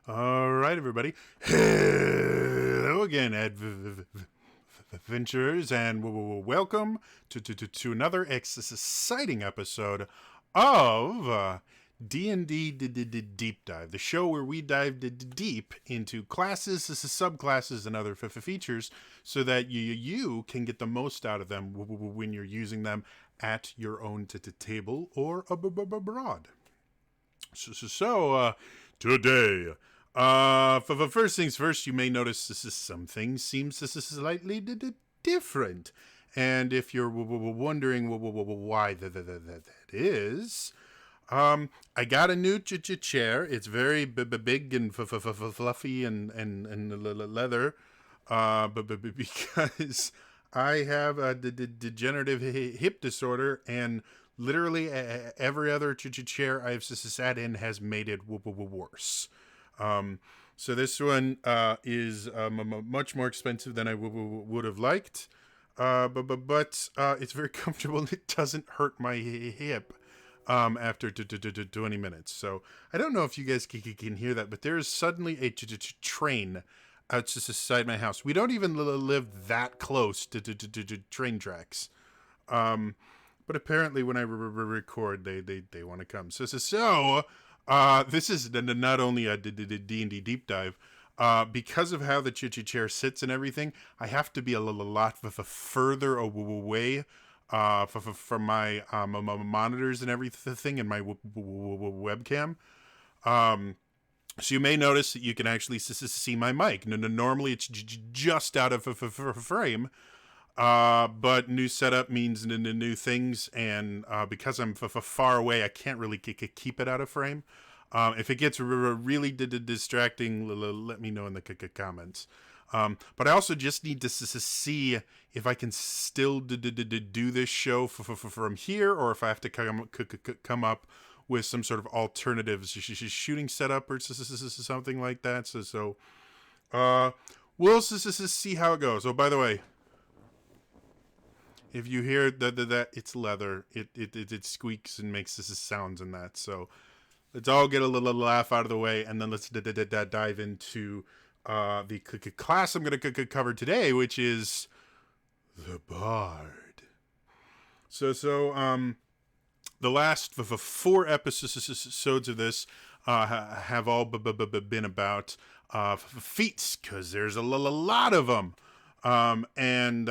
All right, everybody. Hello again, adventurers, and welcome to another exciting episode of D&D Deep Dive, the show where we dive deep into classes, subclasses, and other features so that you can get the most out of them when you're using them at your own table or abroad. So, today, for first things first, you may notice some things seem slightly different. And if you're wondering why that is, I got a new chair. It's very big and fluffy and leather, but because I have a degenerative hip disorder, and literally every other chair I've sat in has made it worse. So this one is much more expensive than I would have liked, but it's very comfortable and it doesn't hurt my hip after 20 minutes. So I don't know if you guys can hear that, but there is suddenly a train outside my house. We don't even live that close to train tracks. But apparently when I record, they want to come. So this is not only a D&D deep dive. Because of how the chair sits and everything, I have to be a lot further away from my monitors and everything and my webcam. So you may notice that you can actually see my mic. Normally it's just out of frame. But new setup means new things, and because I'm far away, I can't really keep it out of frame. If it gets really distracting, let me know in the comments. But I also just need to see if I can still do this show from here, or if I have to come up with some sort of alternative shooting setup or something like that. So we'll see how it goes. Oh, by the way, if you hear that it's leather, it squeaks and makes sounds and that. So let's all get a little laugh out of the way, and then let's dive into the class I'm going to cover today, which is the Bard. So the last four episodes of this have all been about feats, because there's a lot of them, and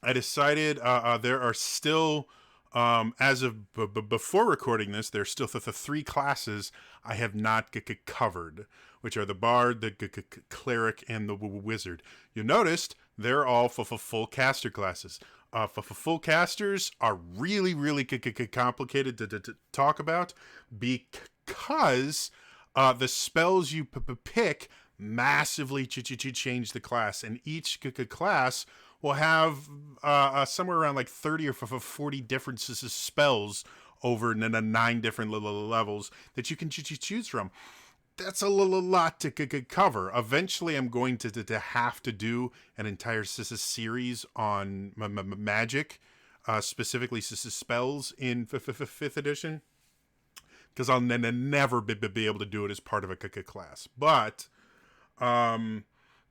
I decided there are still, as of before recording this, there's still the three classes I have not covered, which are the Bard, the Cleric, and the Wizard. You noticed they're all full caster classes. Full casters are really complicated to talk about, because the spells you pick massively change the class, and each class will have somewhere around like 30 or 40 different spells over 9 different levels that you can choose from. That's a lot to cover. Eventually, I'm going to have to do an entire series on magic, specifically spells in 5th edition, because I'll never be able to do it as part of a class. But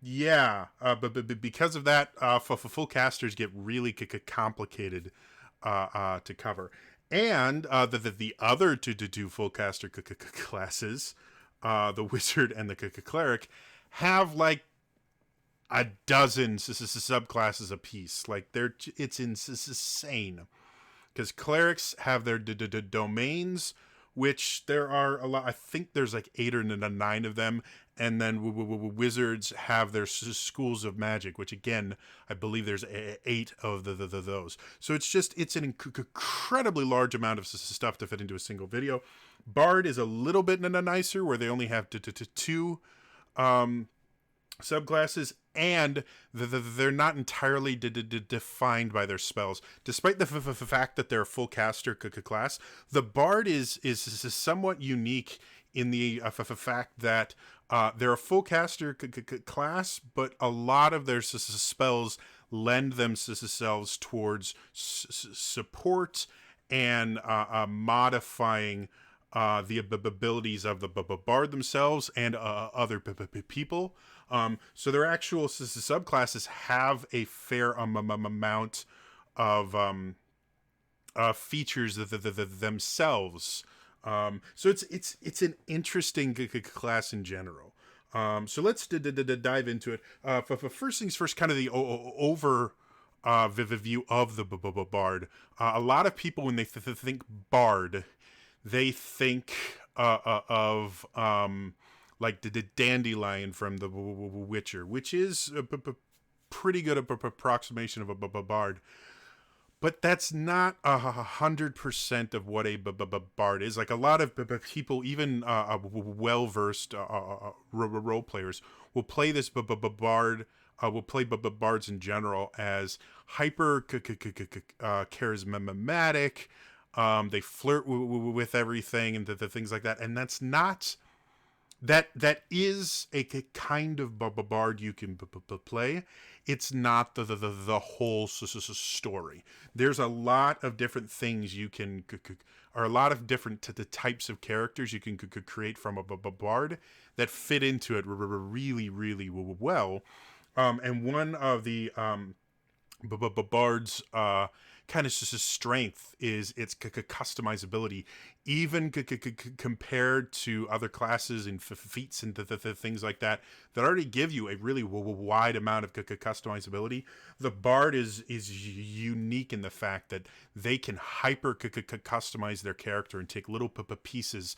yeah, but because of that, full casters get really complicated to cover. And the other two full caster classes, the Wizard and the Cleric, have like a dozen subclasses apiece. Like it's insane, because clerics have their domains, which there are a lot. I think there's like 8 or 9 of them. And then wizards have their schools of magic, which again, I believe there's 8 of those. So it's an incredibly large amount of stuff to fit into a single video. Bard is a little bit nicer, where they only have 2 subclasses, and they're not entirely defined by their spells. Despite the fact that they're a full caster class, the Bard is somewhat unique in the fact that they're a full caster class, but a lot of their spells lend themselves towards support and modifying the abilities of the bard themselves and other people. So their actual subclasses have a fair amount of features themselves. So it's an interesting class in general. So let's dive into it. For first things first, kind of the over view of the bard. A lot of people, when they think bard, they think of like the dandelion from the Witcher, which is a pretty good approximation of a bard. But that's not 100% of what a bard is. Like a lot of people, even well versed role players, will play this bard. Will play bards in general as hyper charismatic. They flirt with everything and the things like that, and that's not that is a kind of bard you can play. It's not the whole story. There's a lot of different things you can, or a lot of different types of characters you can create from a bard that fit into it really, really well. And one of the bard's kind of strength is its customizability, even compared to other classes and feats and things like that already give you a really wide amount of customizability. The bard is unique in the fact that they can hyper customize their character and take little pieces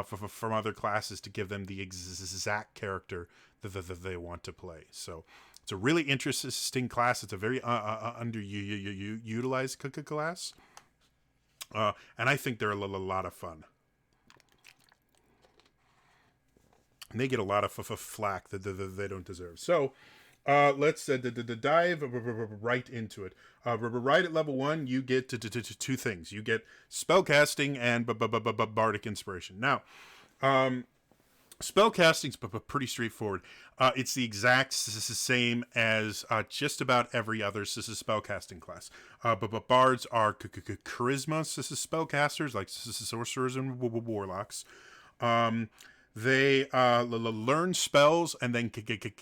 from other classes to give them the exact character that they want to play. So it's a really interesting class. It's a very underutilized class. And I think they're a lot of fun. And they get a lot of flack that they don't deserve. So let's dive right into it. Right at level 1, you get two things. You get spellcasting and Bartok Inspiration. Now, spellcasting's pretty straightforward. It's the exact same as just about every other spellcasting class. But bards are charisma spellcasters, like sorcerers and warlocks. They learn spells and then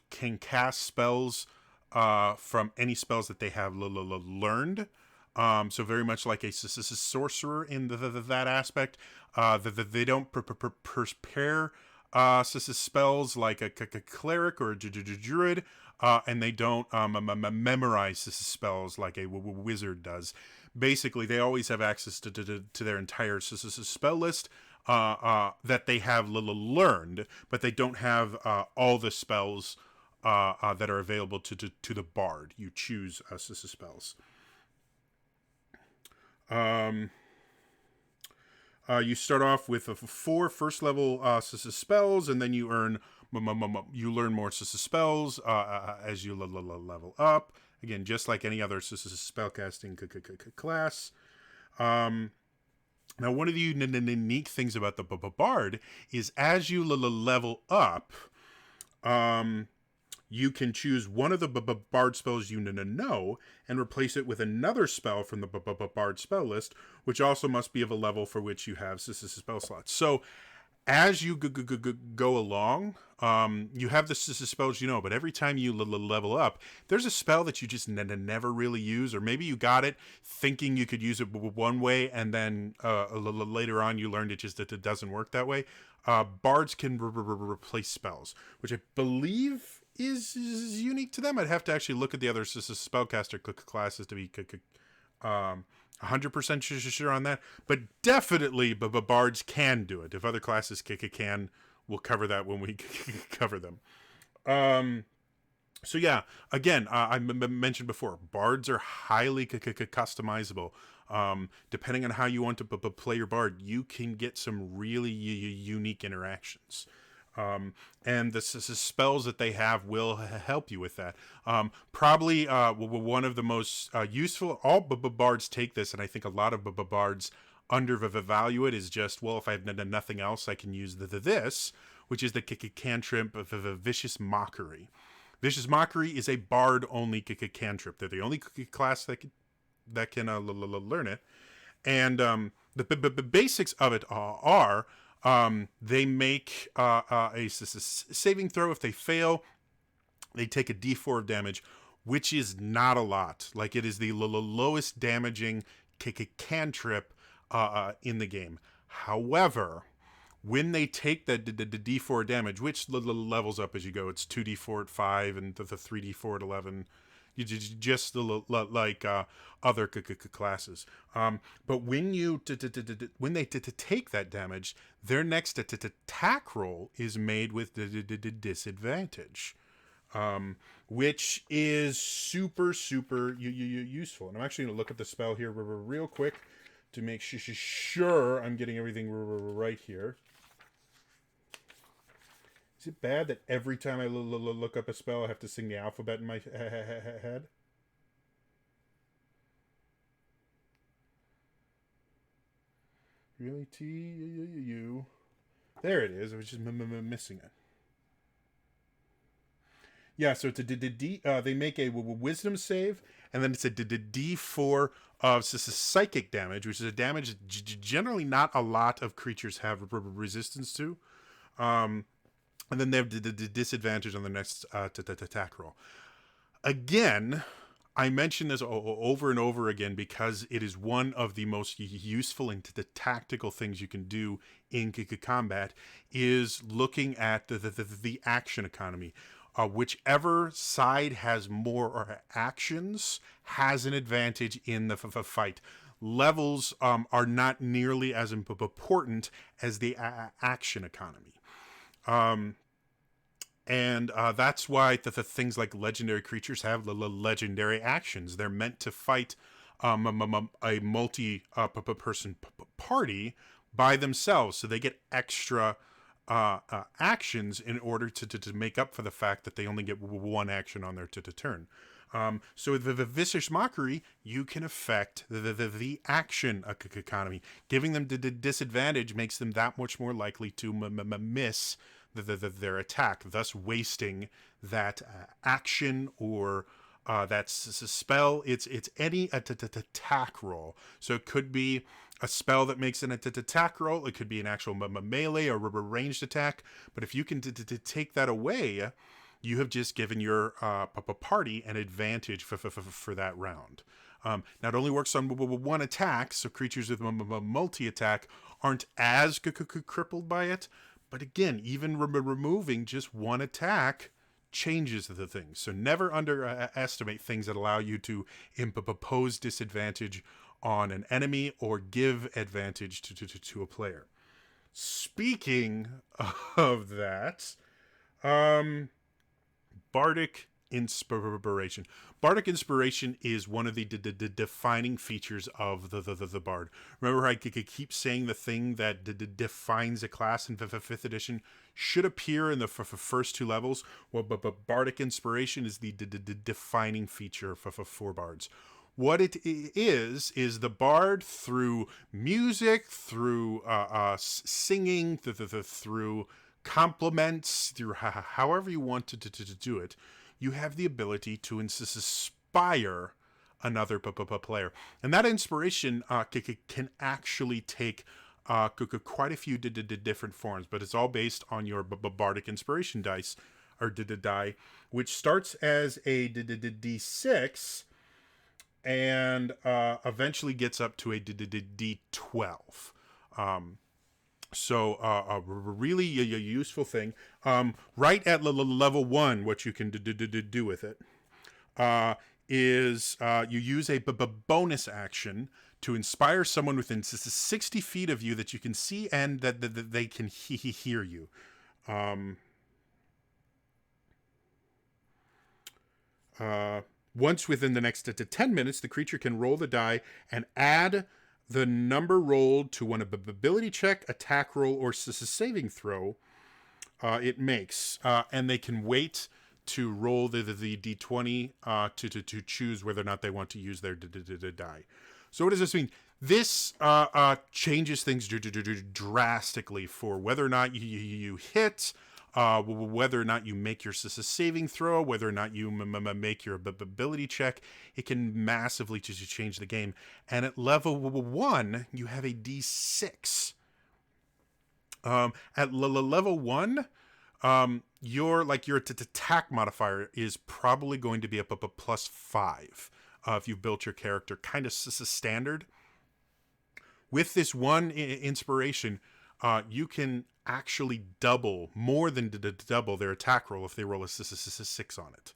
can cast spells from any spells that they have learned. So very much like a sorcerer in that aspect. They don't prepare spells like a cleric or a druid, and they don't memorize spells like a wizard does. Basically, they always have access to their entire spell list that they have learned, but they don't have all the spells that are available to the bard. You choose spells. You start off with 4 first level spells, and then you learn more spells as you level up. Again, just like any other spellcasting class. Now, one of the unique things about the bard is as you level up, you can choose one of the bard spells you know and replace it with another spell from the bard spell list, which also must be of a level for which you have spell slots. So as you go along, you have the spells you know, but every time you level up, there's a spell that you just never really use, or maybe you got it thinking you could use it one way, and then later on you learned it doesn't work that way. Bards can replace spells, which I believe is unique to them. I'd have to actually look at the other spellcaster classes to be 100% sure on that, but definitely bards can do it. If other classes can, we'll cover that when we cover them. So yeah, again, I mentioned before, bards are highly customizable. Depending on how you want to play your bard, you can get some really unique interactions. And the spells that they have will help you with that. Probably one of the most useful, all bards take this, and I think a lot of bards undervalue it, is just, well, if I have nothing else, I can use this, which is the cantrip of Vicious Mockery. Vicious Mockery is a bard-only cantrip. They're the only class that can learn it. And the basics of it are they make a saving throw. If they fail, they take a d4 of damage, which is not a lot. Like, it is the lowest damaging cantrip in the game. However, when they take the d4 damage, which levels up as you go, it's 2d4 at 5 and the 3d4 at 11. You just like other classes. But when you when they take that damage, their next attack roll is made with disadvantage, which is super useful. And I'm actually going to look at the spell here real quick to make sure I'm getting everything right here. Is it bad that every time I look up a spell, I have to sing the alphabet in my head? Really? T-U. There it is. I was just missing it. Yeah, so it's a they make a wisdom save, and then it's a d4 of psychic damage, which is a damage that generally not a lot of creatures have resistance to. And then they have the disadvantage on the next attack roll. Again, I mention this over and over again because it is one of the most useful and the tactical things you can do in combat is looking at the action economy. Whichever side has more actions has an advantage in the fight. Levels are not nearly as important as the action economy. And that's why the things like legendary creatures have legendary actions. They're meant to fight a multi-person party by themselves, so they get extra actions in order to make up for the fact that they only get one action on their turn. So with the Vicious Mockery, you can affect the action economy. Giving them the disadvantage makes them that much more likely to miss their attack, thus wasting that action or that spell. It's any attack roll. So it could be a spell that makes an attack roll. It could be an actual melee or ranged attack. But if you can take that away, you have just given your party an advantage for that round. Now, it only works on one attack, so creatures with multi-attack aren't as crippled by it. But again, even removing just one attack changes the thing. So never underestimate things that allow you to impose disadvantage on an enemy or give advantage to a player. Speaking of that, Bartok Inspiration. Bartok Inspiration is one of the defining features of the Bard. Remember, I keep saying the thing that defines a class in 5th edition should appear in the first 2 levels? Well, but Bartok Inspiration is the defining feature for Bards. What it is the Bard, through music, through singing, through compliments, through however you want to do it, you have the ability to inspire another player. And that inspiration can actually take quite a few different forms, but it's all based on your Bardic Inspiration dice, or die, which starts as a d6 and eventually gets up to a d12. So a really useful thing. Right at level 1, what you can do with it is you use a bonus action to inspire someone within 60 feet of you that you can see and that they can hear you. Once within the next 10 minutes, the creature can roll the die and add the number rolled to one ability check, attack roll, or saving throw it makes. And they can wait to roll the d20 to choose whether or not they want to use their die. So what does this mean? This changes things drastically for whether or not you hit, whether or not you make your saving throw, whether or not you make your ability check, it can massively just change the game. And at level 1, you have a d6. At level 1, your attack modifier is probably going to be up a +5 if you've built your character kind of standard. With this one inspiration, you can actually more than double their attack roll if they roll a 6 on it.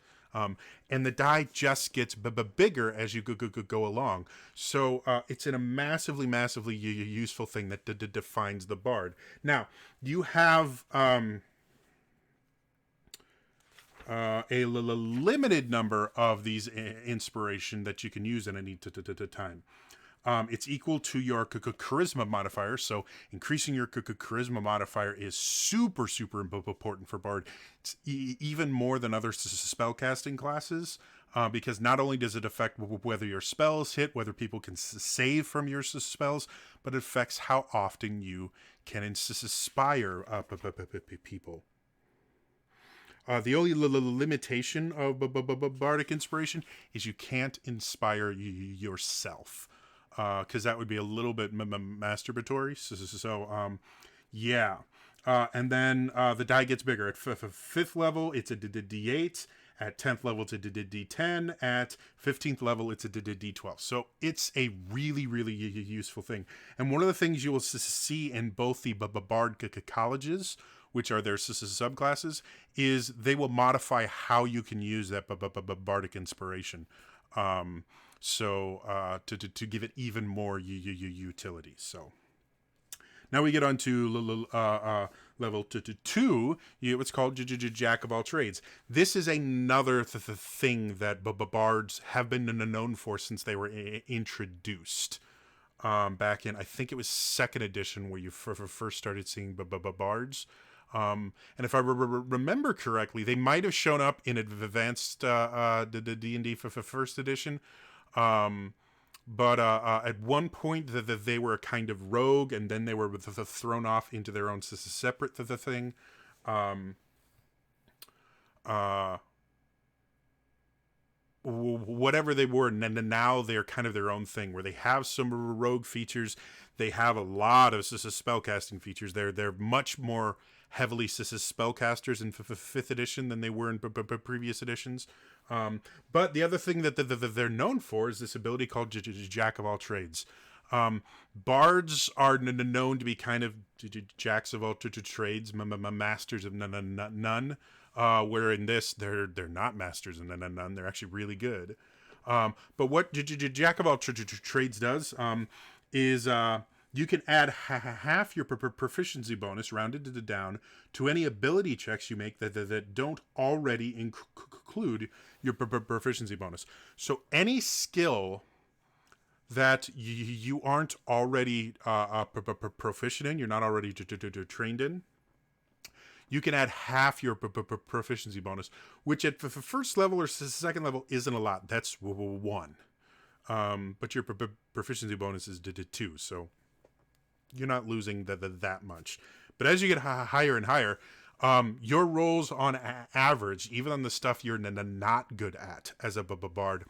And the die just gets bigger as you go along. So it's a massively useful thing that defines the bard. Now, you have a limited number of these inspiration that you can use at any time. It's equal to your charisma modifier, so increasing your charisma modifier is super important for Bard. It's even more than other spellcasting classes, because not only does it affect whether your spells hit, whether people can save from your spells, but it affects how often you can inspire people. The only limitation of Bardic Inspiration is you can't inspire yourself. Because that would be a little bit masturbatory. So yeah. And then the die gets bigger. At 5th level, it's a D8. At 10th level, it's a D10. At 15th level, it's a D12. So it's a really useful thing. And one of the things you will see in both the Bard colleges, which are their subclasses, is they will modify how you can use that Bardic Inspiration. So to give it even more utility. So now we get on to level 2. You get what's called Jack of all trades. This is another thing that bards have been known for since they were introduced. Back in, I think it was 2nd edition where you first started seeing bards. And if I remember correctly, they might have shown up in advanced D&D for 1st edition. But at one point they were a kind of rogue, and then they were thrown off into their own separate thing. Whatever they were, and now they're kind of their own thing, where they have some rogue features. They have a lot of spellcasting features. They're much more heavily spellcasters in 5th edition than they were in previous editions. But the other thing that they're known for is this ability called Jack of all trades. Bards are known to be kind of jacks of all trades, masters of none. Where in this, they're not masters of none. They're actually really good. But what Jack of all trades does is you can add half your proficiency bonus, rounded down, to any ability checks you make that don't already include your proficiency bonus. So any skill that you aren't already proficient in, you're not already trained in, you can add half your proficiency bonus, which at 1st level or 2nd level isn't a lot. That's 1. But your proficiency bonus is 2, so you're not losing that much. But as you get higher and higher, your rolls on average, even on the stuff you're not good at as a bard,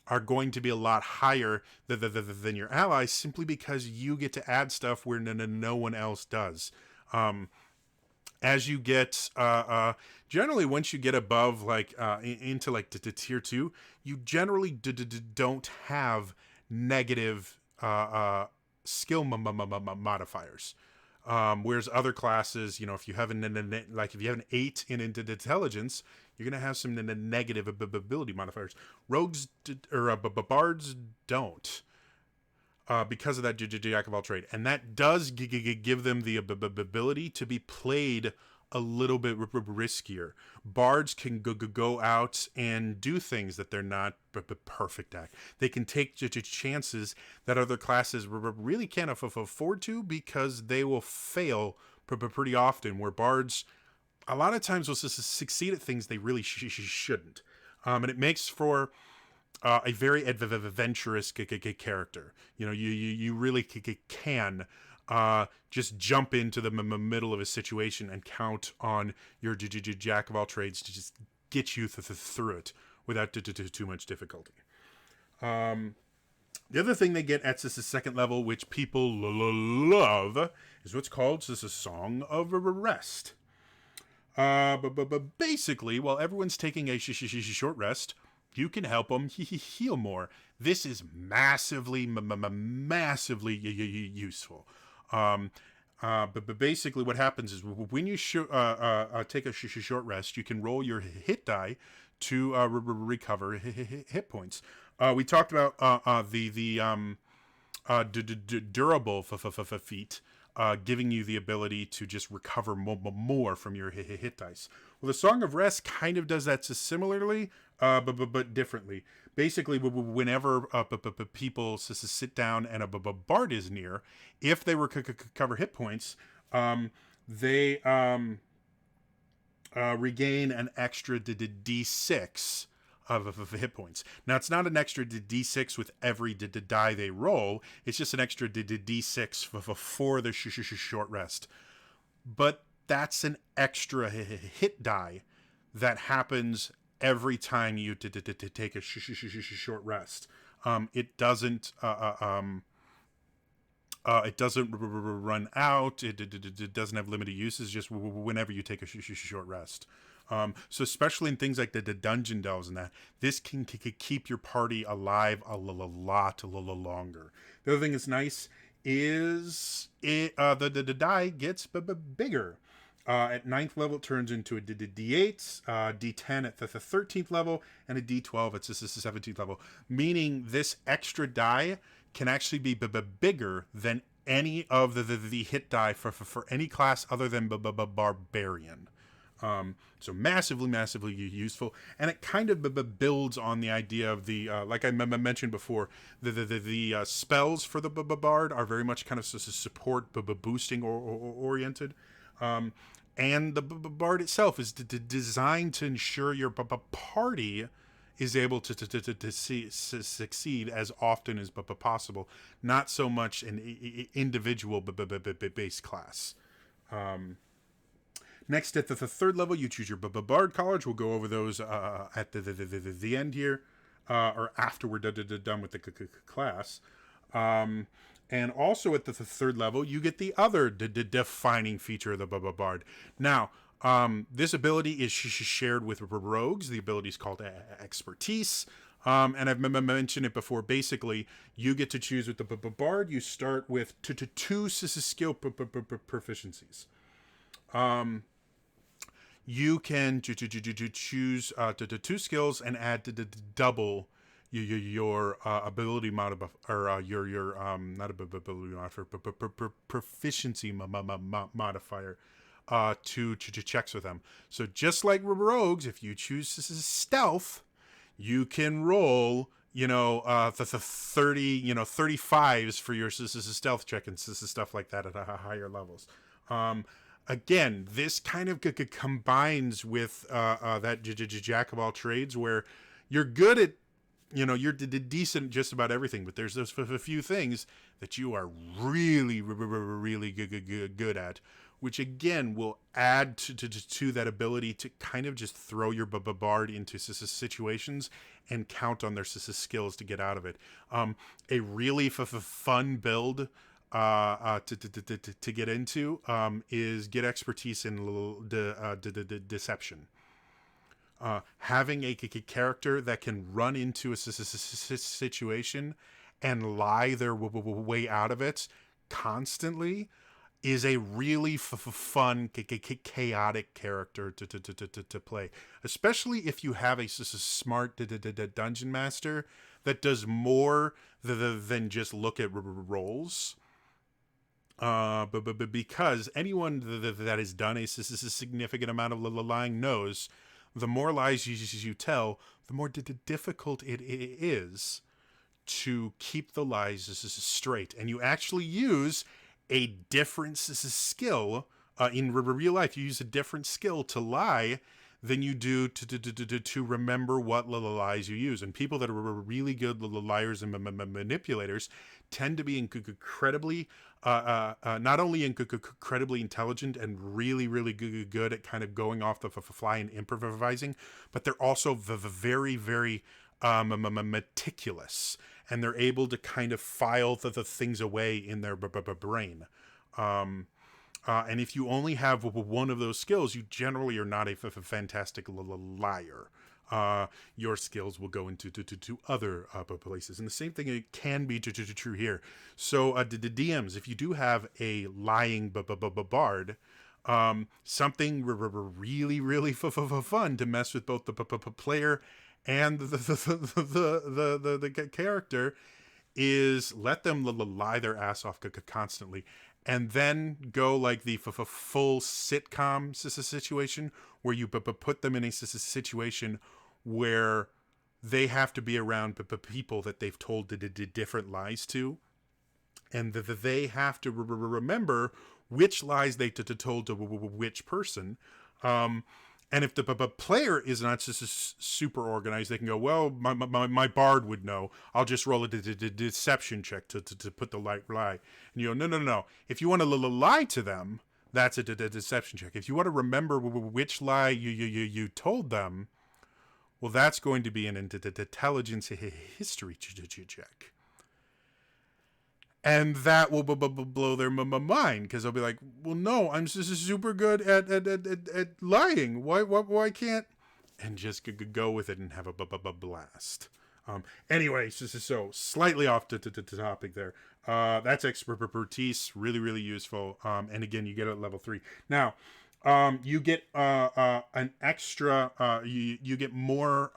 are going to be a lot higher than your allies, simply because you get to add stuff where no one else does. As you get generally, once you get above into the tier 2, you generally don't have negative skill modifiers. Whereas other classes, if you have if you have an 8 in intelligence, you're gonna have some negative ability modifiers. Rogues or bards don't. Because of that Jack of all trade, and that does give them the ability to be played a little bit riskier. Bards can go out and do things that they're not perfect at. They can take chances that other classes really can't afford to, because they will fail pretty often, where bards a lot of times will succeed at things they really shouldn't. And it makes for a very adventurous character. You really can just jump into the middle of a situation and count on your jack of all trades to just get you through it without too much difficulty. The other thing they get at this second level, which people love, is what's called this a Song of Rest. But basically, while everyone's taking a short rest, you can help them heal more. This is massively useful. But basically, what happens is when you take a short rest, you can roll your hit die to recover hit points. We talked about the durable feat, giving you the ability to just recover more from your hit dice. Well, the Song of Rest kind of does that similarly, but differently. Basically, whenever people sit down and a bard is near, if they recover hit points, they regain an extra d6 of hit points. Now, it's not an extra d6 with every die they roll. It's just an extra d6 for the short rest. But that's an extra hit die that happens every time you take a short rest. It doesn't run out. It doesn't have limited uses. Just whenever you take a short rest. So especially in things like the dungeon delves and that, this can keep your party alive a lot longer. The other thing that's nice is the die gets bigger. At 9th level, it turns into a D8, D10 at the 13th level, and a D12 at the 17th level. Meaning this extra die can actually be bigger than any of the hit die for any class other than Barbarian. So massively useful, and it kind of builds on the idea of the like I mentioned before, the spells for the bard are very much kind of support boosting oriented, and the bard itself is designed to ensure your party is able to succeed as often as possible, not so much an individual base class. Next, at the third level, you choose your Bard College. We'll go over those at the end here, or after we're done with the class. And also at the third level, you get the other defining feature of the Bard. Now, this ability is shared with rogues. The ability is called Expertise. And I've mentioned it before. Basically, you get to choose with the Bard. You start with two skill proficiencies. You can choose two skills and add double your ability modifier, or your not ability modifier, proficiency modifier to checks with them. So just like rogues, if you choose stealth, you can roll the 30 35s for your stealth check and stuff like that at higher levels. Again, this kind of combines with that jack of all trades, where you're good at, you're decent just about everything, but there's those a few things that you are really good at, which again will add to that ability to kind of just throw your bard into situations and count on their skills to get out of it. A really fun build to get into is get expertise in deception. Having a character that can run into a situation and lie their way out of it constantly is a really fun, chaotic character to play, especially if you have a smart dungeon master that does more than just look at rolls. But because anyone that has done a significant amount of lying knows, the more lies you tell, the more difficult it is to keep the lies straight. And you actually use a different skill in real life. You use a different skill to lie than you do to remember what lies you use. And people that are really good liars and manipulators tend to be incredibly, not only incredibly intelligent and really, really good at kind of going off the fly and improvising, but they're also very, very meticulous, and they're able to kind of file the things away in their brain. And if you only have one of those skills, you generally are not a fantastic liar. Your skills will go into to other places. And the same thing it can be true here. So the DMs, if you do have a lying bard, something really, really fun to mess with both the player and the character is let them lie their ass off constantly, and then go like the full sitcom situation where you put them in a situation where they have to be around people that they've told different lies to, and they have to remember which lies they told to which person. And if the player is not super organized, they can go, well, my bard would know. I'll just roll a deception check to put the lie. And you go, no. If you want to lie to them, that's a deception check. If you want to remember which lie you told them, well, that's going to be an intelligence history check. And that will blow their mind, because they'll be like, well, no, I'm just super good at lying. Why can't? And just go with it and have a blast. Anyway, so slightly off to topic there. That's expertise, really, really useful. And again, you get it at level 3. Now, you get an extra, you get more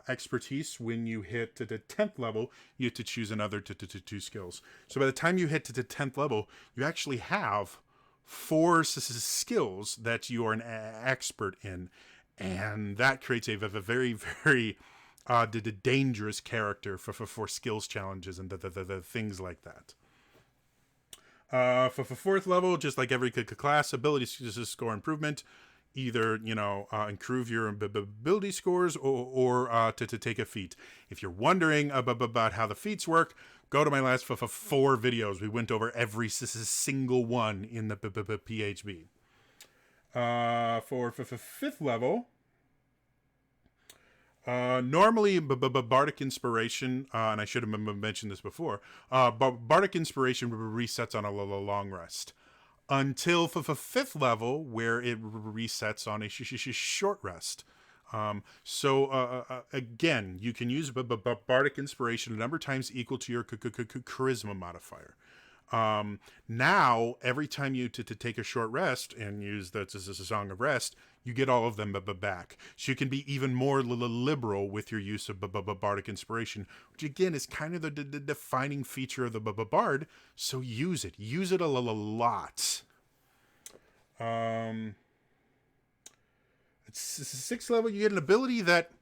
expertise when you hit to the 10th level. You have to choose another 2 skills. So by the time you hit to the 10th level, you actually have 4 skills that you are an expert in. And that creates a very, very dangerous character for skills challenges and the things like that. For 4th level, just like every class, ability score improvement, either improve your ability scores or to take a feat. If you're wondering about how the feats work, go to my last 4 videos. We went over every single one in the PHB. For 5th level, normally Bartok Inspiration, and I should have mentioned this before, Bartok Inspiration resets on a long rest until 5th level, where it resets on a short rest. Again, you can use Bartok Inspiration a number of times equal to your charisma modifier. Now, every time you to take a short rest and use the Song of Rest, you get all of them back. So you can be even more liberal with your use of Bardic Inspiration, which again is kind of the defining feature of the Bard. So use it. Use it a lot. At 6th level, you get an ability that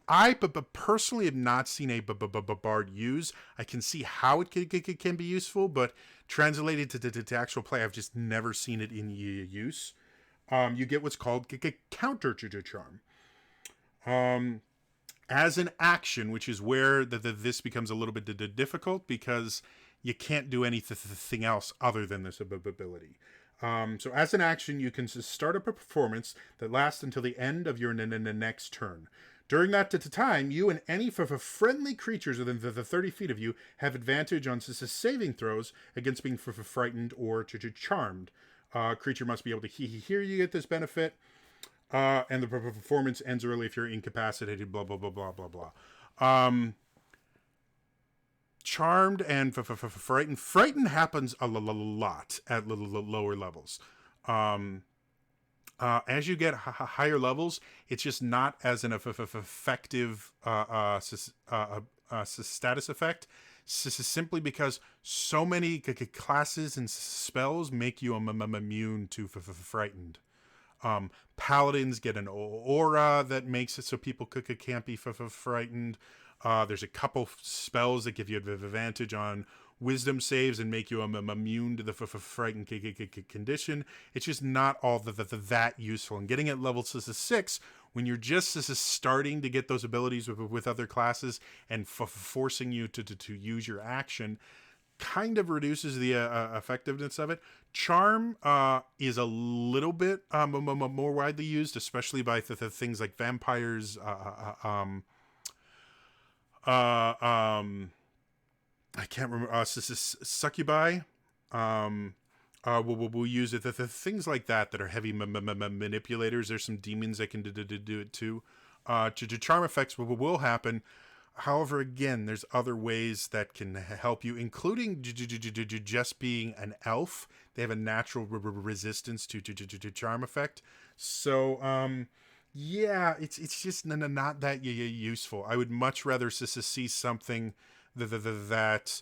I personally have not seen a bard use. I can see how it can be useful, but translated to actual play, I've just never seen it in use. You get what's called counter charm. As an action, which is where this becomes a little bit difficult, because you can't do anything else other than this ability. So as an action, you can start up a performance that lasts until the end of your next turn. During that time, you and any friendly creatures within the 30 feet of you have advantage on saving throws against being frightened or charmed. Creature must be able to hear you get this benefit, and the performance ends early if you're incapacitated, blah, blah, blah, blah, blah, blah. Charmed and frightened. Frightened happens a lot at lower levels. As you get higher levels, it's just not as an effective status effect, simply because so many classes and spells make you immune to frightened. Paladins get an aura that makes it so people can't be frightened. There's a couple spells that give you advantage on wisdom saves and make you immune to the frightened condition. It's just not all that useful. And getting at level 6, when you're just starting to get those abilities with other classes and forcing you to use your action, kind of reduces the effectiveness of it. Charm is a little bit more widely used, especially by things like vampires, I can't remember. Succubi. We'll use it. The things like that are heavy manipulators. There's some demons that can do it too. Charm effects will happen. However, again, there's other ways that can help you, including just being an elf. They have a natural resistance to charm effect. So, yeah, it's just not that useful. I would much rather see something that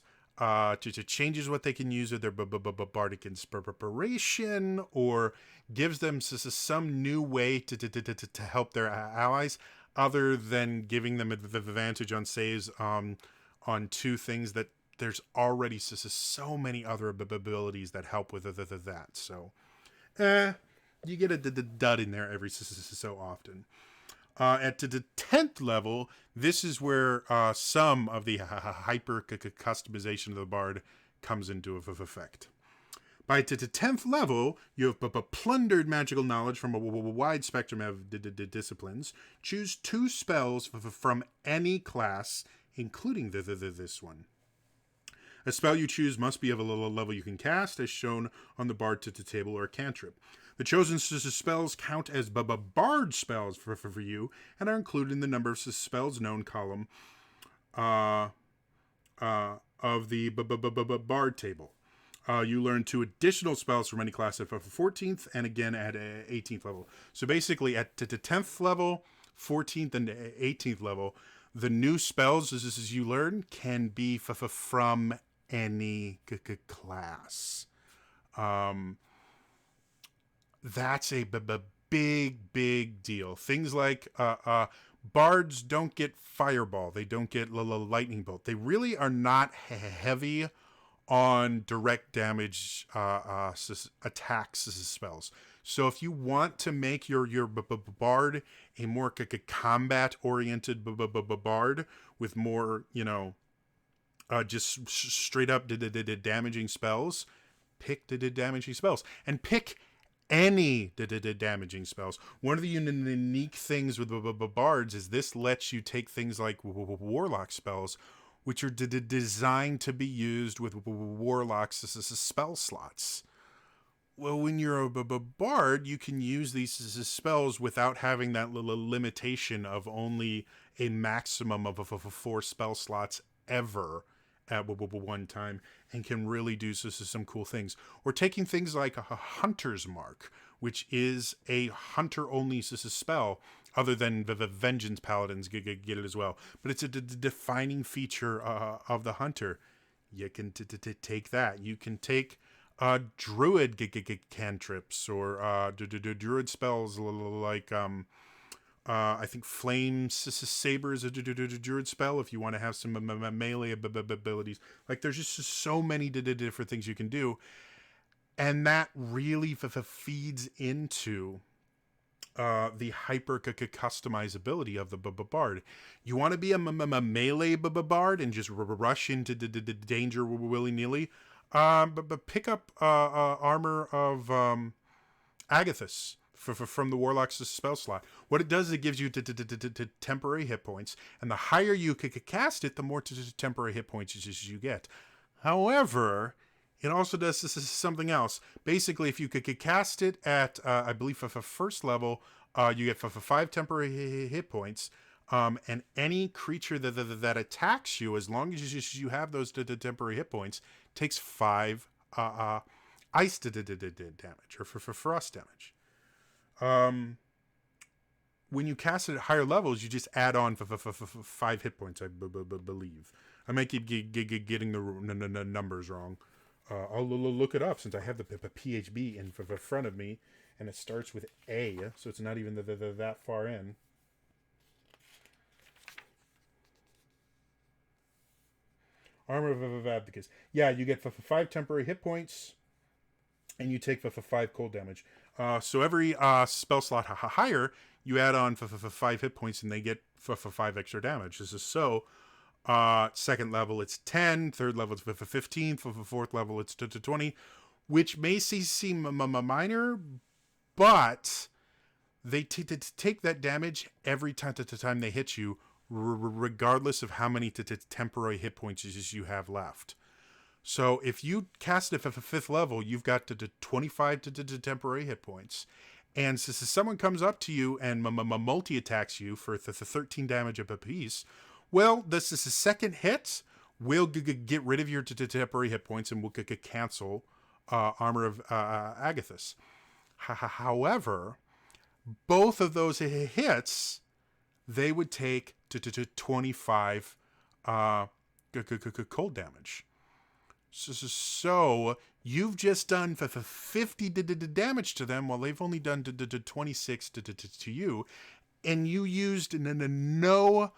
changes what they can use with their Bartok Inspiration, or gives them some new way to help their allies, other than giving them the advantage on saves on two things that there's already so many other abilities that help with that. So, you get a dud in there every so often. At the 10th level, this is where some of the hyper customization of the bard comes into effect. By the 10th level, you have plundered magical knowledge from a wide spectrum of disciplines. Choose 2 spells from any class, including this one. A spell you choose must be of a level you can cast, as shown on the bard table, or a cantrip. The chosen spells count as bard spells for you, and are included in the number of spells known column of the bard table. You learn 2 additional spells from any class at 14th, and again at 18th level. So basically, at the 10th level, 14th, and 18th level, the new spells, as you learn, can be from any class. That's a big deal. Things like bards don't get fireball. They don't get lightning bolt. They really are not heavy on direct damage attacks spells. So if you want to make your bard a more combat-oriented bard with more, just straight up damaging spells, pick the damaging spells. And pick any damaging spells. One of the unique things with bards is this lets you take things like Warlock Spells, which are designed to be used with Warlock's spell slots. Well, when you're a bard, you can use these spells without having that limitation of only a maximum of 4 spell slots ever at one time, and can really do some cool things. Or taking things like a Hunter's Mark, which is a hunter-only spell, other than the Vengeance Paladins get it as well. But it's a defining feature of the Hunter. You can take that. You can take Druid cantrips, or Druid spells like... I think Flame Saber is a Druid spell if you want to have some melee abilities. Like, there's just so many different things you can do. And that really feeds into the hyper customizability of the bard. You want to be a melee bard and just rush into danger willy-nilly, but pick up armor of Agathis from the Warlock's spell slot. What it does is it gives you temporary hit points, and the higher you cast it, the more temporary hit points you get. However, it also does something else. Basically, if you could cast it at, I believe, for first level, you get 5 temporary hit points, and any creature that attacks you, as long as you have those temporary hit points, takes 5 ice damage, or for frost damage. When you cast it at higher levels, you just add on 5 hit points, I believe. I might keep getting the numbers wrong. I'll look it up, since I have the PHB in front of me, and it starts with A, so it's not even that far in. Armor of Abdicus. Yeah, you get 5 temporary hit points, and you take 5 cold damage. So every spell slot higher, you add on 5 hit points, and they get 5 extra damage. This is so. Second level, it's 10. Third level, it's 15. Fourth level, it's 20, which may seem minor, but they take that damage every time they hit you, regardless of how many temporary hit points you have left. So if you cast it at 5th level, you've got 25 temporary hit points. And since someone comes up to you and multi-attacks you for 13 damage a piece, well, this is the second hit. We'll get rid of your temporary hit points and we'll cancel Armor of Agathis. However, both of those hits, they would take 25 cold damage. So you've just done 50 damage to them while they've only done 26 to you, and you used no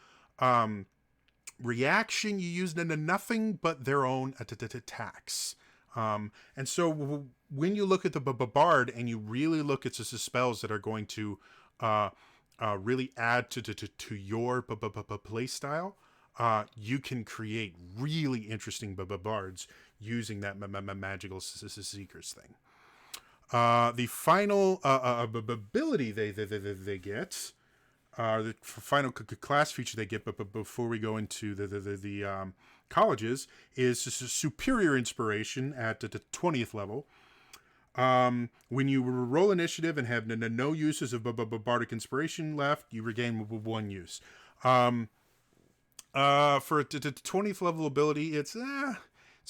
reaction. You used nothing but their own attacks. And so when you look at the bard and you really look at the spells that are going to really add to your play style, you can create really interesting bards using that magical seekers thing. The final ability they get, the final class feature they get, but before we go into the colleges, is superior inspiration at the 20th level. When you roll initiative and have no uses of Bartok Inspiration left, you regain 1 use. For a 20th level ability, it's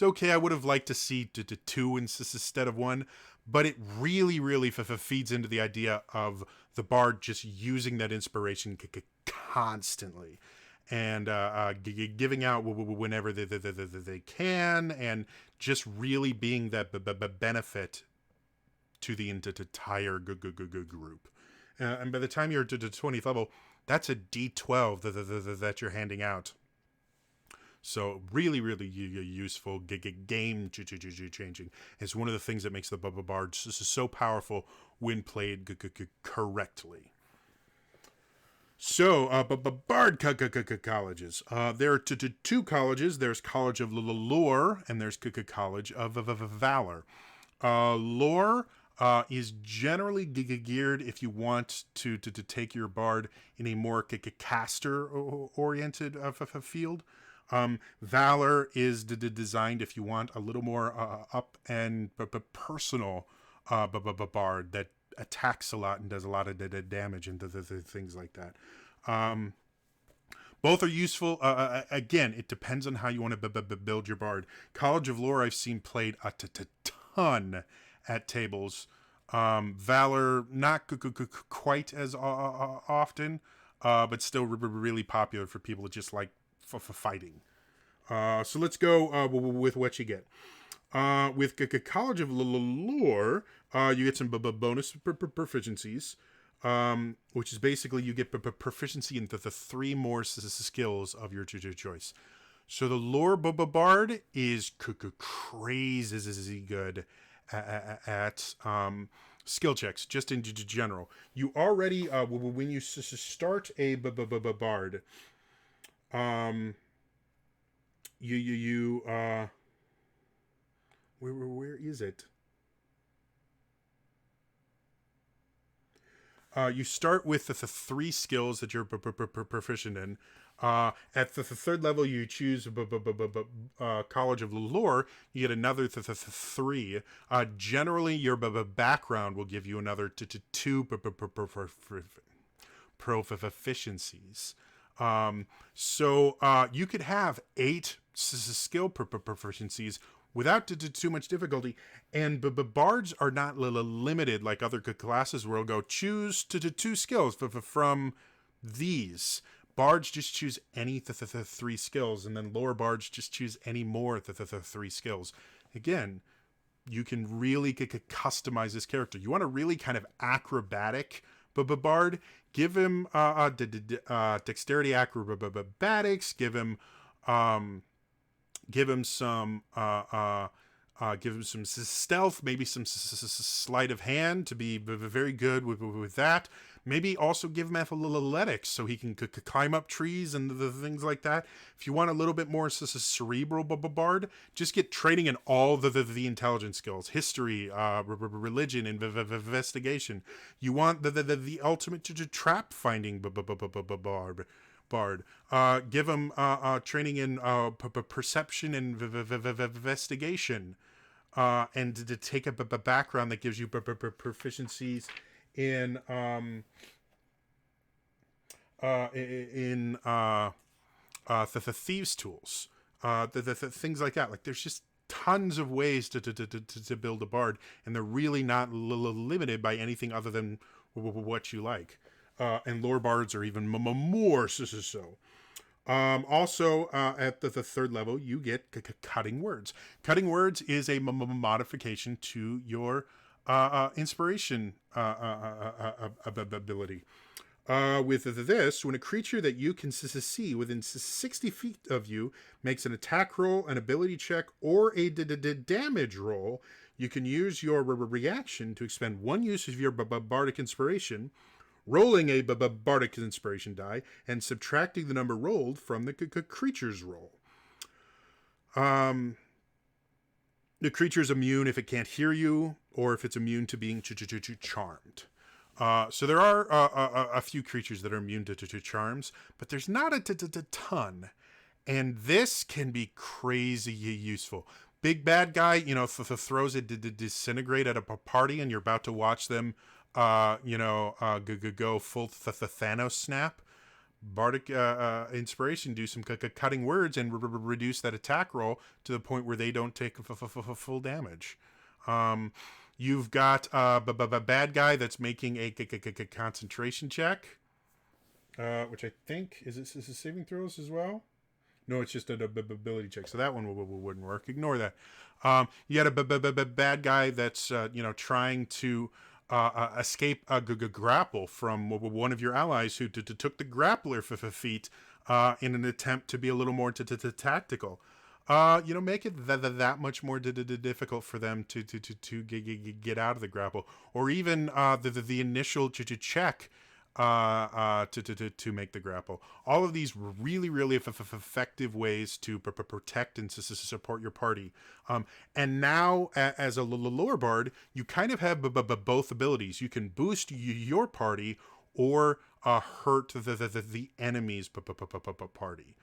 okay. I would have liked to see 2 instead of 1, but it really feeds into the idea of the bard just using that inspiration constantly and giving out whenever they can, and just really being that benefit to the entire group. And by the time you're to the 20th level, that's a D12 that you're handing out. So really useful, game changing. It's one of the things that makes the bard so powerful when played correctly. So, bard colleges. There are 2 colleges. There's College of Lore and there's College of Valor. Lore is generally geared if you want to take your bard in a more caster-oriented field. Valor is designed if you want a little more up and personal bard that attacks a lot and does a lot of damage and things like that. Both are useful. Again, it depends on how you want to build your bard. College of Lore I've seen played a ton at tables. Valor not quite as often, but still really popular for people that just like for fighting. So let's go with what you get. With College of Lore, you get some bonus proficiencies, which is basically you get proficiency in the 3 more skills of your choice. So the Lore bard is crazy good at skill checks, just in general. You already, when you start a bard, where is it? You start with the 3 skills that you're proficient in. At the 3rd level, you choose College of Lore. You get another 3. Generally, your background will give you another 2 proficiencies. So you could have 8 skill proficiencies without too much difficulty, and bards are not limited like other classes where we'll go choose 2 skills from these. Bards just choose any 3 skills, and then lower bards just choose any more 3 skills. Again, you can really customize this character. You want a really kind of acrobatic bard, give him dexterity acrobatics, give him Give him some give him some stealth, maybe some sleight of hand to be very good with that. Maybe also give him athletics so he can climb up trees and the things like that. If you want a little bit more cerebral bard, just get training in all the intelligence skills, history, religion, and investigation. You want the ultimate trap finding bard. Give him training in perception and investigation, and to take a background that gives you proficiencies in the thieves tools, the things like that. Like there's just tons of ways to build a bard, and they're really not limited by anything other than what you like. And lore bards are even more so. Also, at the third level, you get cutting words. Cutting words is a modification to your inspiration ability. With this, when a creature that you can see within 60 feet of you makes an attack roll, an ability check, or a damage roll, you can use your reaction to expend one use of your Bardic Inspiration, rolling a Bardic Inspiration die, and subtracting the number rolled from the creature's roll. The creature's immune if it can't hear you, or if it's immune to being charmed. So there are a few creatures that are immune to charms, but there's not a ton. And this can be crazy useful. Big bad guy, throws a disintegrate at a party, and you're about to watch them go full Thanos snap. Bardic Inspiration, do some cutting words and reduce that attack roll to the point where they don't take full damage. You've got a bad guy that's making a concentration check, which I think is saving throws as well. No, it's just an ability check, so that one wouldn't work. Ignore that. You had a bad guy that's trying to escape a grapple from one of your allies who took the grappler feat in an attempt to be a little more tactical. Make it that much more difficult for them to get out of the grapple, or even the initial check to make the grapple. All of these really effective ways to protect and support your party. And now, as a lore bard, you kind of have both abilities. You can boost your party or hurt the enemy's party.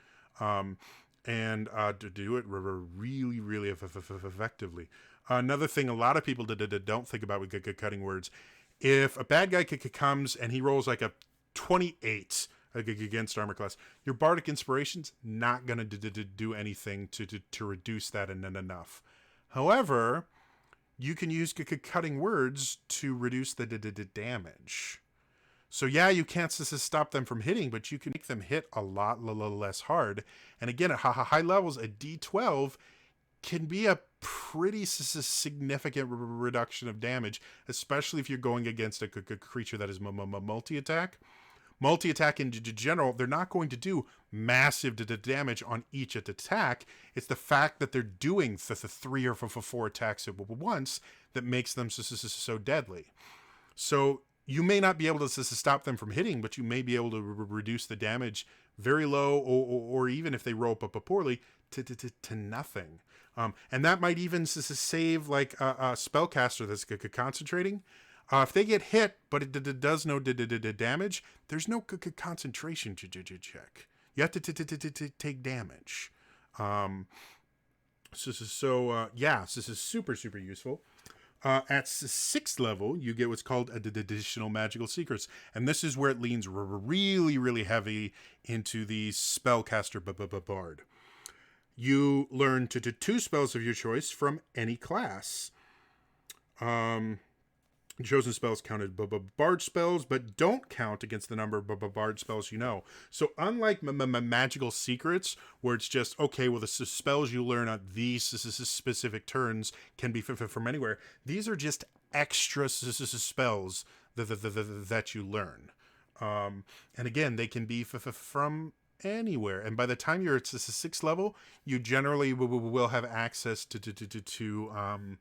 And to do it really effectively. Another thing a lot of people don't think about with cutting words, if a bad guy comes and he rolls like a 28 against armor class, your Bardic Inspiration's not going to do anything to reduce that enough. However, you can use cutting words to reduce the damage. So yeah, you can't stop them from hitting, but you can make them hit a lot less hard. And again, at high levels, a D12 can be a pretty significant reduction of damage, especially if you're going against a creature that is multi-attack. Multi-attack in general, they're not going to do massive damage on each attack. It's the fact that they're doing the 3 or 4 attacks at once that makes them so deadly. So you may not be able to stop them from hitting, but you may be able to reduce the damage very low, or even if they roll up poorly, to nothing. And that might even save like a spellcaster that's concentrating. If they get hit, but it does no damage, there's no concentration check. You have to take damage. This is super useful. At 6th level, you get what's called additional magical secrets. And this is where it leans really heavy into the spellcaster bard. You learn to do 2 spells of your choice from any class. Chosen spells counted bard spells, but don't count against the number of bard spells you know. So unlike magical secrets, where it's just, okay, well, the spells you learn on these specific turns can be from anywhere, these are just extra spells that you learn. And again, they can be from anywhere. And by the time you're at the 6th level, you generally will have access to 3rd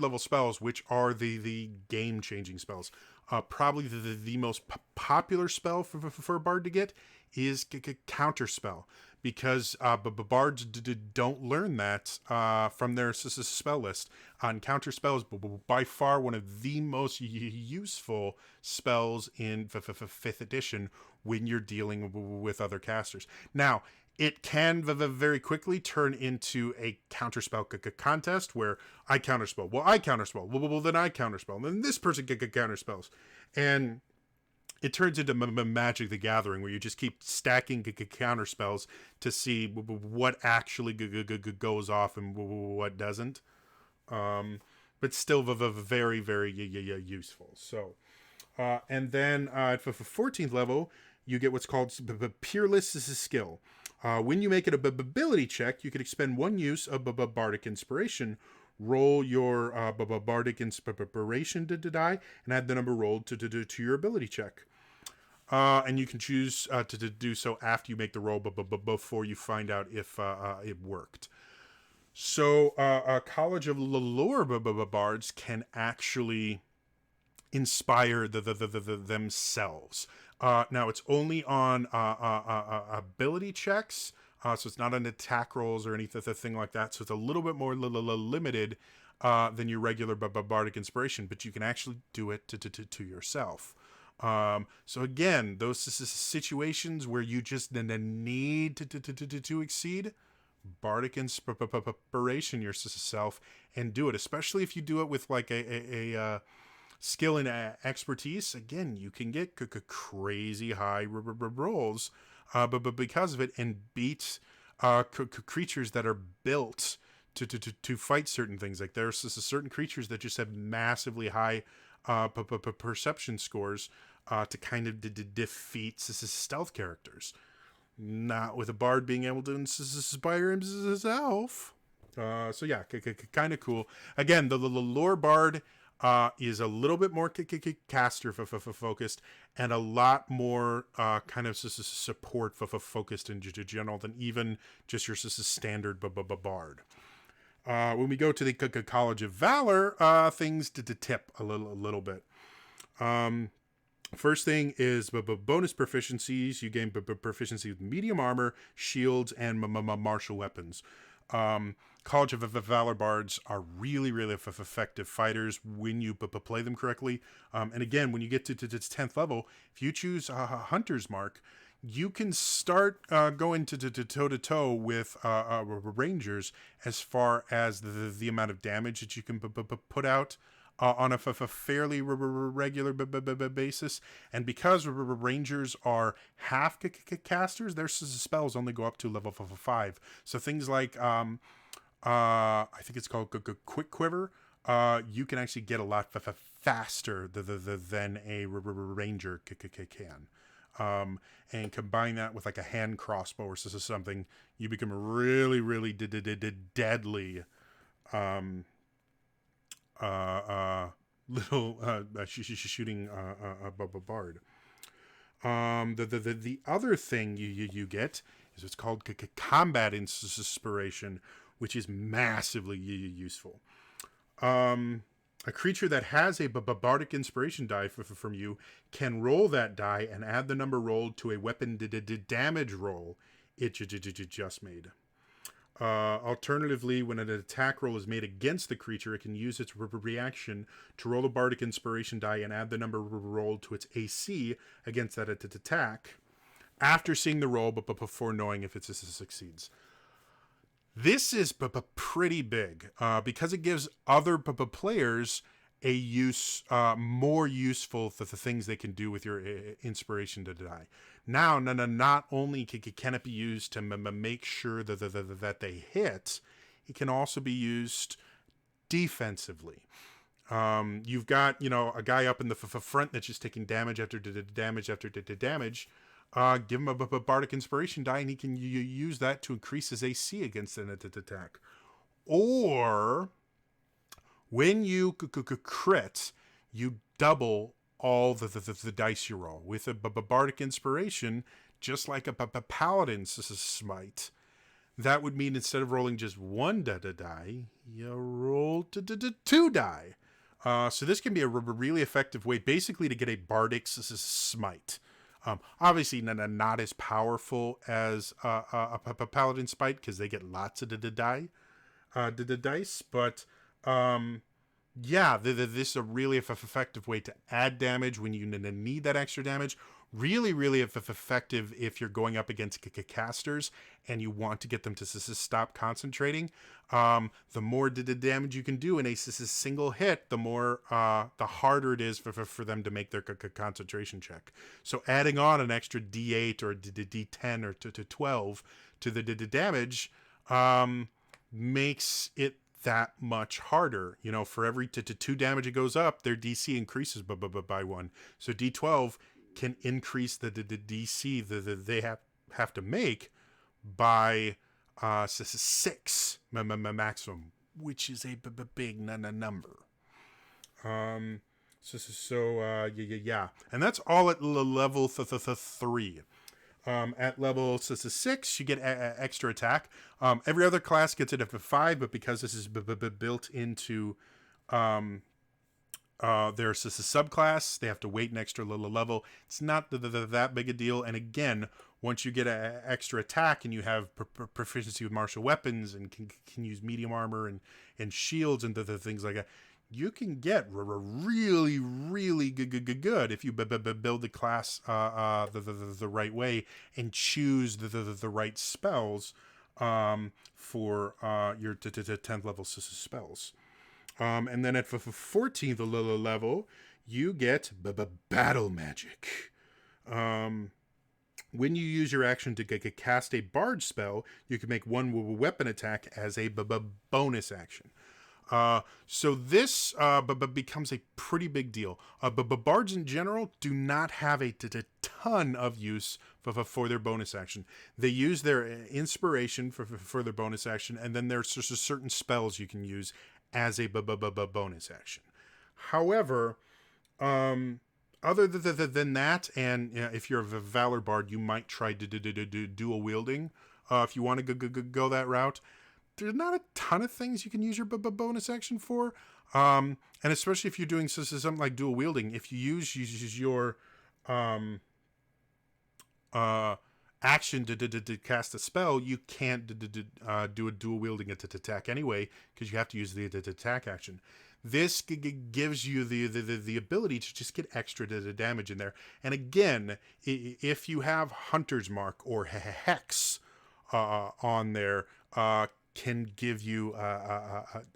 level spells, which are the game changing spells. Probably the most popular spell for a bard to get is counter spell, because bards don't learn that from their spell list. On counter spell is by far one of the most useful spells in 5th edition when you're dealing with other casters. Now, it can very quickly turn into a counterspell contest where I counterspell. Well, I counterspell. Well, then I counterspell. And then this person counterspells. And it turns into Magic the Gathering, where you just keep stacking counterspells to see what actually goes off and what doesn't. But still very, very useful. So, and then for 14th level, you get what's called Peerless Skill. When you make it a ability check, you can expend 1 use of Bartok Inspiration. Roll your Bartok Inspiration die and add the number rolled to your ability check. And you can choose to do so after you make the roll, but before you find out if it worked. So, College of Lore bards can actually inspire themselves. Now, it's only on ability checks, so it's not on attack rolls or anything like that. So it's a little bit more limited than your regular bardic inspiration, but you can actually do it to yourself. So again, those situations where you just need to exceed, bardic inspiration yourself and do it, especially if you do it with like a skill and expertise. Again, you can get crazy high rolls, but because of it, and beat creatures that are built to fight certain things. Like there's certain creatures that just have massively high perception scores to kind of defeat stealth characters. Not with a bard being able to inspire himself. So yeah, kind of cool. Again, the lore bard is a little bit more caster focused and a lot more kind of support focused in general than even just your standard bard. When we go to the College of Valor, things to tip a little bit. First thing is bonus proficiencies. You gain proficiency with medium armor, shields, and martial weapons. College of Valor bards are really, really effective fighters when you play them correctly. And again, when you get to its 10th level, if you choose Hunter's Mark, you can start going to toe-to-toe with Rangers as far as the amount of damage that you can put out on a fairly regular basis. And because Rangers are half casters, their spells only go up to level 5. So things like, I think it's called Quick Quiver, you can actually get a lot faster than a Ranger can. And combine that with like a hand crossbow or something, you become a really, really deadly little shooting bard. The other thing you get is what's called combat inspiration, which is massively useful. A creature that has a bardic inspiration die from you can roll that die and add the number rolled to a weapon damage roll it just made. Alternatively, when an attack roll is made against the creature, it can use its reaction to roll a bardic inspiration die and add the number rolled to its AC against that attack after seeing the roll, but before knowing if it succeeds. This is pretty big because it gives other players a more useful for the things they can do with your inspiration to die. Now, not only can it be used to make sure that they hit, it can also be used defensively. You've got a guy up in the front that's just taking damage after damage after damage. Give him a bardic inspiration die, and he can use that to increase his AC against an attack. Or when you crit, you double all the dice you roll. With a bardic inspiration, just like a paladin's smite, that would mean instead of rolling just one die, you roll two die. So this can be a really effective way, basically, to get a bardic smite. Obviously, not as powerful as a paladin smite because they get lots of dice, but yeah, this is a really effective way to add damage when you need that extra damage. Really, really effective if you're going up against casters and you want to get them to stop concentrating. The more damage you can do in a single hit, the harder it is for them to make their concentration check. So adding on an extra D8 or D10 or to 12 to the damage makes it that much harder. For every 2 damage it goes up, their DC increases by 1. So D12 can increase the DC that they have to make by 6 maximum, which is a big number. Yeah, and that's all at level 3. At level 6, you get extra attack. Every other class gets it at 5, but because this is built into there's a subclass, they have to wait an extra little level. It's not that big a deal. And again, once you get an extra attack and you have proficiency with martial weapons and can use medium armor and shields and the things like that, you can get really, really good if you build the class the right way and choose the right spells for your 10th level spells. And then at 14th level, you get battle magic. When you use your action to cast a bard spell, you can make one weapon attack as a bonus action. So this becomes a pretty big deal. Bards in general do not have a ton of use for their bonus action. They use their inspiration for their bonus action, and then there's just certain spells you can use as a bonus action. However, other than that, and if you're a Valor Bard, you might try to do dual wielding. If you want to go that route, there's not a ton of things you can use your bonus action for. And especially if you're doing something like dual wielding, if you use your action to cast a spell, you can't do a dual wielding attack anyway, because you have to use the attack action. This gives you the ability to just get extra damage in there. And again, if you have Hunter's Mark or Hex on there, can give you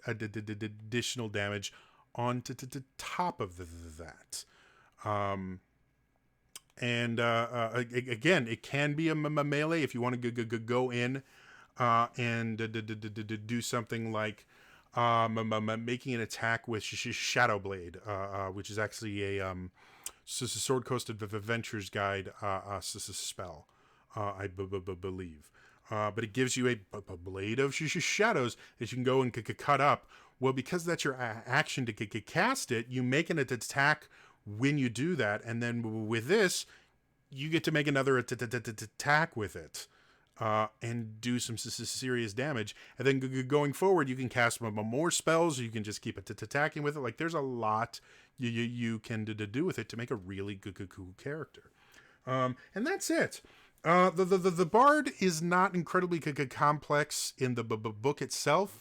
additional damage on to top of that. And again, it can be a melee if you want to go in and do something like making an attack with Shadow Blade, which is actually a Sword Coast Adventures Guide spell, I believe. But it gives you a blade of shadows that you can go and cut up. Well, because that's your action to cast it, you make an attack when you do that, and then with this, you get to make another attack with it and do some serious damage. And then going forward, you can cast more spells, or you can just keep attacking with it. Like, there's a lot you can do with it to make a really good cool character. And that's it. The Bard is not incredibly complex in the book itself,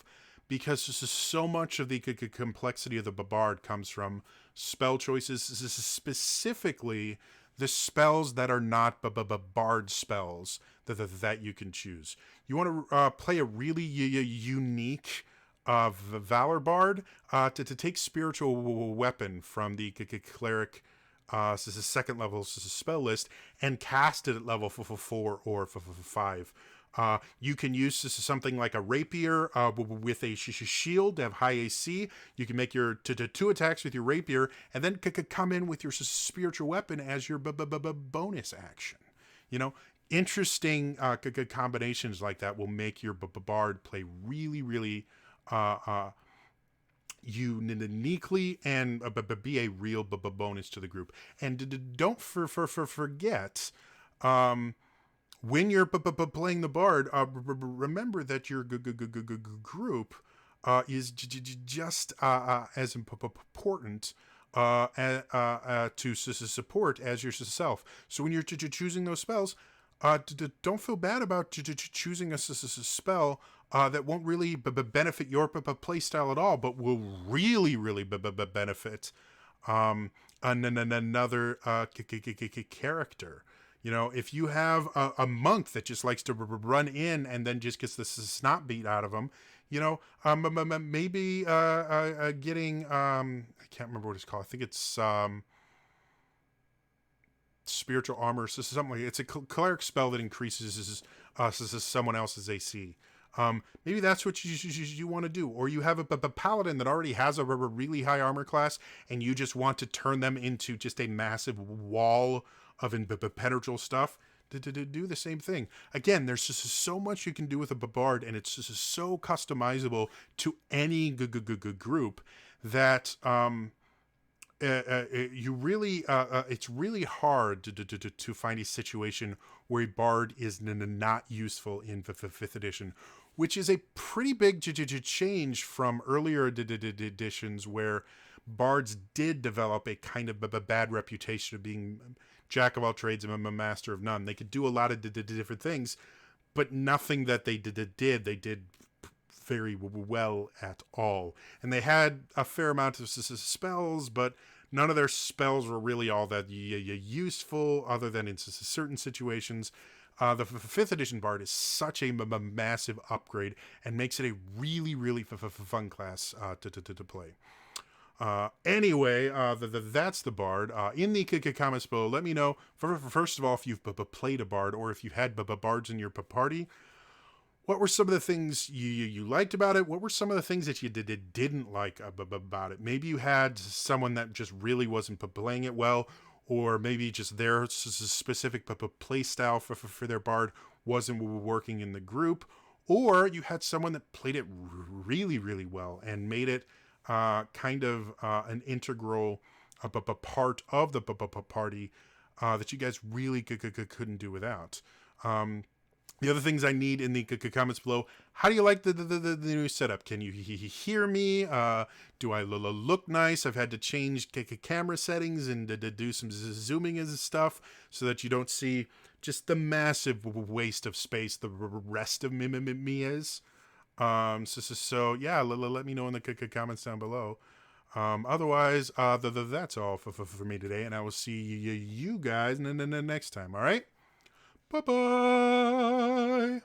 because so much of the complexity of the Bard comes from spell choices, specifically the spells that are not Bard spells that you can choose. You want to play a really unique Valor Bard, to take Spiritual Weapon from the Cleric second level spell list and cast it at level 4 or 5. You can use something like a rapier with a shield to have high AC. You can make your 2 attacks with your rapier, and then come in with your spiritual weapon as your bonus action. Interesting combinations like that will make your bard play really, really uniquely and be a real bonus to the group. And don't forget, when you're playing the bard, remember that your group is just as important to support as yourself. So when you're choosing those spells, don't feel bad about choosing a spell that won't really benefit your playstyle at all, but will really benefit another character. You know, if you have a monk that just likes to run in and then just gets the snot beat out of them, you know, maybe getting, I can't remember what it's called. I think it's spiritual armor. So something like it's a cleric spell that increases someone else's AC. Maybe that's what you want to do. Or you have a paladin that already has a really high armor class and you just want to turn them into just a massive wall of impenetrable stuff. To do the same thing. Again, there's just so much you can do with a bard, and it's just so customizable to any group that you really it's really hard to find a situation where a bard is not useful in the 5th edition, which is a pretty big change from earlier editions where bards did develop a kind of a bad reputation of being jack of all trades and a master of none. They could do a lot of different things, but nothing that they did very well at all. And they had a fair amount of spells, but none of their spells were really all that useful other than in certain situations. The 5th edition bard is such a massive upgrade and makes it a really fun class to play. Anyway, that's the bard. In the comments below, let me know, first of all, if you've played a bard or if you had bards in your party. What were some of the things you liked about it? What were some of the things that you didn't like about it? Maybe you had someone that just really wasn't playing it well, or maybe just their specific play style for their bard wasn't working in the group, or you had someone that played it really well and made it kind of an integral part of the party that you guys really couldn't do without. The other things I need in the comments below: how do you like the new setup? Can you hear me? Do I look nice? I've had to change camera settings and do some zooming and stuff so that you don't see just the massive waste of space the rest of me is. So yeah, let me know in the comments down below. Otherwise, that's all for me today, and I will see you guys next time. All right, bye bye.